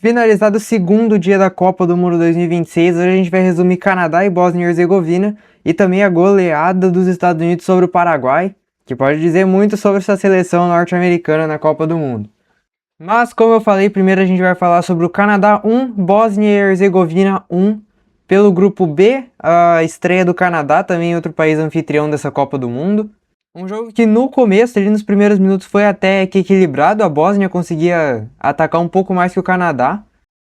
Finalizado o segundo dia da Copa do Mundo 2026, hoje a gente vai resumir Canadá e Bósnia e Herzegovina e também a goleada dos Estados Unidos sobre o Paraguai, que pode dizer muito sobre essa seleção norte-americana na Copa do Mundo. Mas, como eu falei, primeiro a gente vai falar sobre o Canadá 1, Bósnia e Herzegovina 1. Pelo grupo B, a estreia do Canadá, também outro país anfitrião dessa Copa do Mundo. Um jogo que no começo, ali nos primeiros minutos, foi até que equilibrado. A Bósnia conseguia atacar um pouco mais que o Canadá.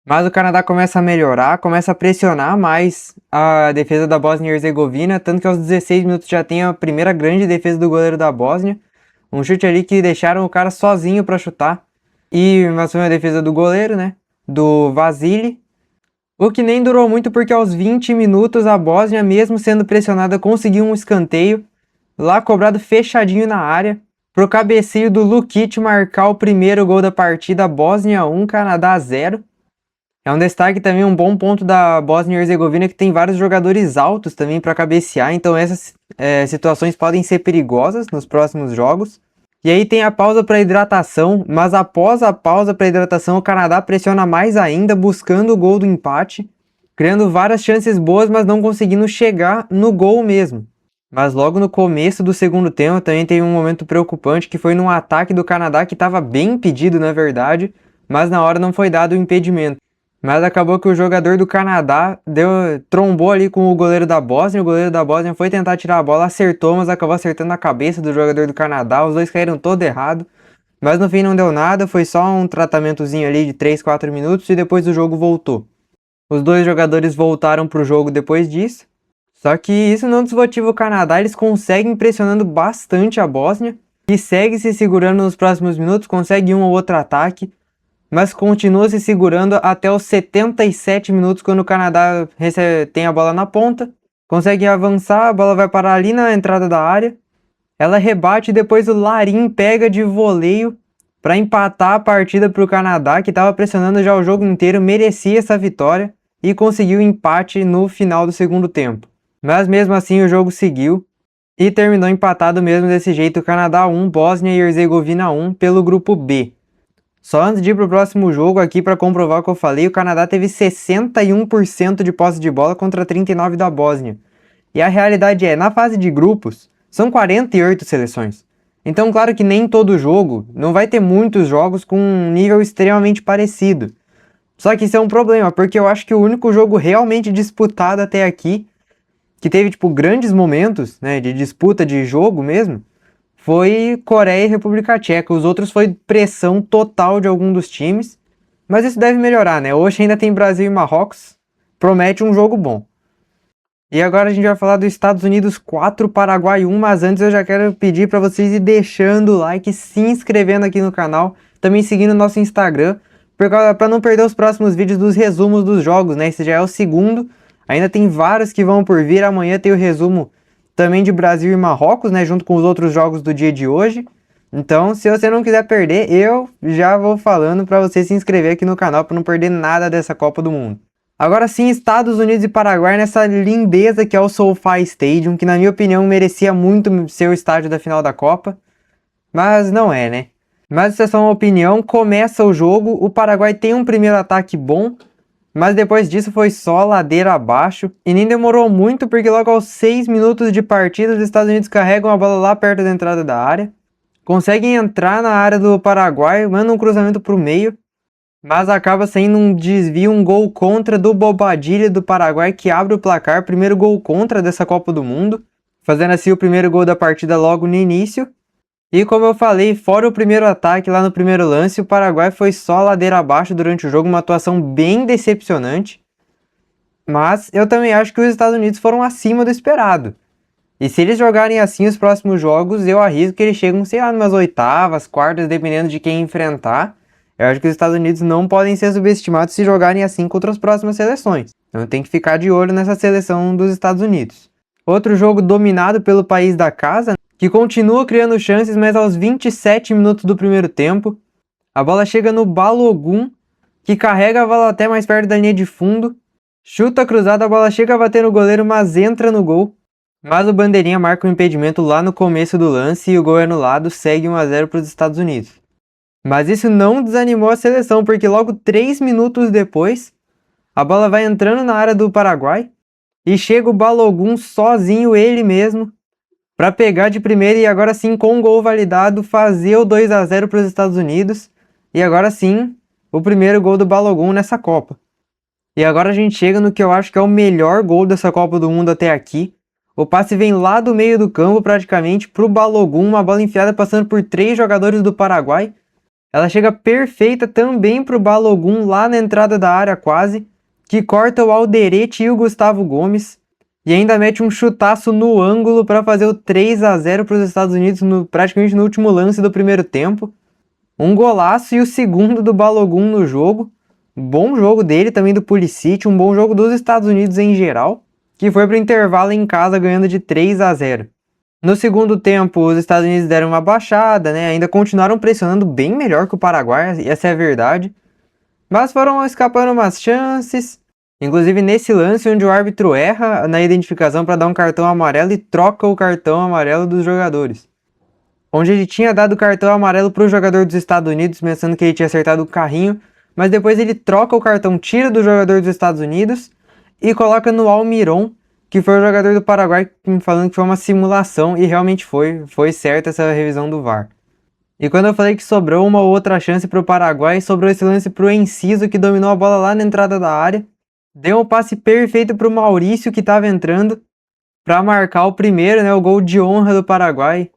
Mas o Canadá começa a melhorar, começa a pressionar mais a defesa da Bósnia e Herzegovina. Tanto que aos 16 minutos já tem a primeira grande defesa do goleiro da Bósnia. Um chute ali que deixaram o cara sozinho para chutar. Mas foi uma defesa do goleiro, né? Do Vasily. O que nem durou muito porque aos 20 minutos a Bósnia, mesmo sendo pressionada, conseguiu um escanteio. Lá cobrado fechadinho na área, pro cabeceio do Lukic marcar o primeiro gol da partida. Bósnia 1, Canadá 0. É um destaque também, um bom ponto da Bósnia e Herzegovina, que tem vários jogadores altos também para cabecear, então essas situações podem ser perigosas nos próximos jogos. E aí tem a pausa para hidratação, mas após a pausa para hidratação o Canadá pressiona mais ainda, buscando o gol do empate, criando várias chances boas, mas não conseguindo chegar no gol mesmo. Mas logo no começo do segundo tempo também teve um momento preocupante, que foi num ataque do Canadá que estava bem impedido na verdade, mas na hora não foi dado o impedimento. Mas acabou que o jogador do Canadá trombou ali com o goleiro da Bósnia. O goleiro da Bósnia foi tentar tirar a bola, acertou, mas acabou acertando a cabeça do jogador do Canadá. Os dois caíram todo errado, mas no fim não deu nada, foi só um tratamentozinho ali de 3, 4 minutos e depois o jogo voltou. Os dois jogadores voltaram pro jogo depois disso. Só que isso não desmotiva o Canadá, eles conseguem pressionando bastante a Bósnia, que segue se segurando nos próximos minutos, consegue um ou outro ataque, mas continua se segurando até os 77 minutos, quando o Canadá tem a bola na ponta, consegue avançar, a bola vai parar ali na entrada da área, ela rebate e depois o Larin pega de voleio para empatar a partida para o Canadá, que estava pressionando já o jogo inteiro, merecia essa vitória e conseguiu empate no final do segundo tempo. Mas mesmo assim o jogo seguiu e terminou empatado mesmo desse jeito, Canadá 1, Bósnia e Herzegovina 1 pelo grupo B. Só antes de ir pro próximo jogo aqui para comprovar o que eu falei, o Canadá teve 61% de posse de bola contra 39% da Bósnia. E a realidade é, na fase de grupos, são 48 seleções. Então claro que nem todo jogo, não vai ter muitos jogos com um nível extremamente parecido. Só que isso é um problema, porque eu acho que o único jogo realmente disputado até aqui, que teve tipo grandes momentos, né, de disputa de jogo mesmo, foi Coreia e República Tcheca. Os outros foi pressão total de algum dos times, mas isso deve melhorar, né? Hoje ainda tem Brasil e Marrocos, promete um jogo bom. E agora a gente vai falar dos Estados Unidos 4, Paraguai 1, mas antes eu já quero pedir para vocês ir deixando o like, se inscrevendo aqui no canal, também seguindo o nosso Instagram, para não perder os próximos vídeos dos resumos dos jogos, né? Esse já é o segundo. Ainda tem vários que vão por vir. Amanhã tem o resumo também de Brasil e Marrocos, né? Junto com os outros jogos do dia de hoje. Então, se você não quiser perder, eu já vou falando para você se inscrever aqui no canal para não perder nada dessa Copa do Mundo. Agora sim, Estados Unidos e Paraguai nessa lindeza que é o SoFi Stadium, que na minha opinião merecia muito ser o estádio da final da Copa. Mas não é, né? Mas isso é só uma opinião. Começa o jogo, o Paraguai tem um primeiro ataque bom, mas depois disso foi só ladeira abaixo. E nem demorou muito, porque logo aos 6 minutos de partida, os Estados Unidos carregam a bola lá perto da entrada da área. Conseguem entrar na área do Paraguai, mandam um cruzamento para o meio. Mas acaba saindo um desvio, um gol contra do Bobadilla do Paraguai, que abre o placar. Primeiro gol contra dessa Copa do Mundo, fazendo assim o primeiro gol da partida logo no início. E como eu falei, fora o primeiro ataque lá no primeiro lance, o Paraguai foi só ladeira abaixo durante o jogo, uma atuação bem decepcionante. Mas eu também acho que os Estados Unidos foram acima do esperado. E se eles jogarem assim os próximos jogos, eu arrisco que eles chegam, sei lá, umas oitavas, quartas, dependendo de quem enfrentar. Eu acho que os Estados Unidos não podem ser subestimados se jogarem assim contra as próximas seleções. Então tem que ficar de olho nessa seleção dos Estados Unidos. Outro jogo dominado pelo país da casa, que continua criando chances, mas aos 27 minutos do primeiro tempo, a bola chega no Balogun, que carrega a bola até mais perto da linha de fundo, chuta cruzada, a bola chega a bater no goleiro, mas entra no gol. Mas o bandeirinha marca um impedimento lá no começo do lance e o gol é anulado, segue 1 a 0 para os Estados Unidos. Mas isso não desanimou a seleção, porque logo 3 minutos depois, a bola vai entrando na área do Paraguai e chega o Balogun sozinho, ele mesmo, para pegar de primeira e agora sim, com o gol validado, fazer o 2-0 para os Estados Unidos. E agora sim, o primeiro gol do Balogun nessa Copa. E agora a gente chega no que eu acho que é o melhor gol dessa Copa do Mundo até aqui. O passe vem lá do meio do campo praticamente pro Balogun, uma bola enfiada passando por 3 jogadores do Paraguai. Ela chega perfeita também pro Balogun lá na entrada da área quase, que corta o Alderete e o Gustavo Gomes. E ainda mete um chutaço no ângulo para fazer o 3-0 para os Estados Unidos praticamente no último lance do primeiro tempo. Um golaço e o segundo do Balogun no jogo. Bom jogo dele, também do Pulisic, um bom jogo dos Estados Unidos em geral, que foi pro intervalo em casa ganhando de 3-0. No segundo tempo, os Estados Unidos deram uma baixada, né? Ainda continuaram pressionando bem melhor que o Paraguai, essa é a verdade. Mas foram escapando umas chances, inclusive nesse lance onde o árbitro erra na identificação para dar um cartão amarelo e troca o cartão amarelo dos jogadores. Onde ele tinha dado o cartão amarelo para o jogador dos Estados Unidos, pensando que ele tinha acertado o carrinho, mas depois ele troca o cartão, tira do jogador dos Estados Unidos e coloca no Almiron, que foi o jogador do Paraguai, falando que foi uma simulação, e realmente foi certa essa revisão do VAR. E quando eu falei que sobrou uma outra chance para o Paraguai, sobrou esse lance para o Enciso, que dominou a bola lá na entrada da área, deu um passe perfeito para o Maurício, que estava entrando, para marcar o primeiro, né, o gol de honra do Paraguai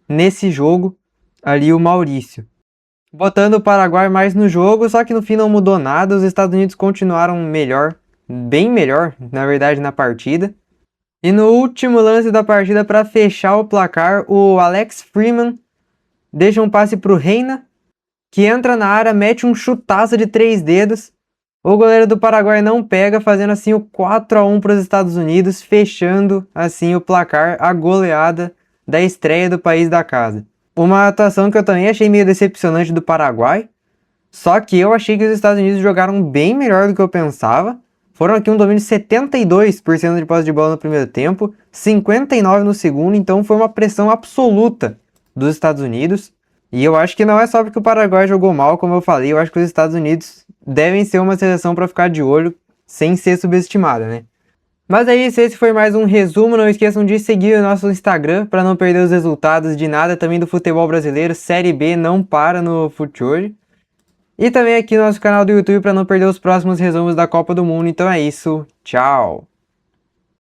nesse jogo, ali o Maurício. Botando o Paraguai mais no jogo, só que no fim não mudou nada, os Estados Unidos continuaram melhor, bem melhor, na verdade, na partida. E no último lance da partida, para fechar o placar, o Alex Freeman deixa um passe para o Reina, que entra na área, mete um chutaço de 3 dedos. O goleiro do Paraguai não pega, fazendo assim o 4-1 para os Estados Unidos, fechando assim o placar, a goleada da estreia do país da casa. Uma atuação que eu também achei meio decepcionante do Paraguai, só que eu achei que os Estados Unidos jogaram bem melhor do que eu pensava. Foram aqui um domínio de 72% de posse de bola no primeiro tempo, 59% no segundo, então foi uma pressão absoluta dos Estados Unidos. E eu acho que não é só porque o Paraguai jogou mal, como eu falei, eu acho que os Estados Unidos devem ser uma seleção para ficar de olho, sem ser subestimada, né? Mas é isso, esse foi mais um resumo. Não esqueçam de seguir o nosso Instagram para não perder os resultados de nada, também do futebol brasileiro. Série B não para no Fute hoje. E também aqui no nosso canal do YouTube para não perder os próximos resumos da Copa do Mundo. Então é isso, tchau!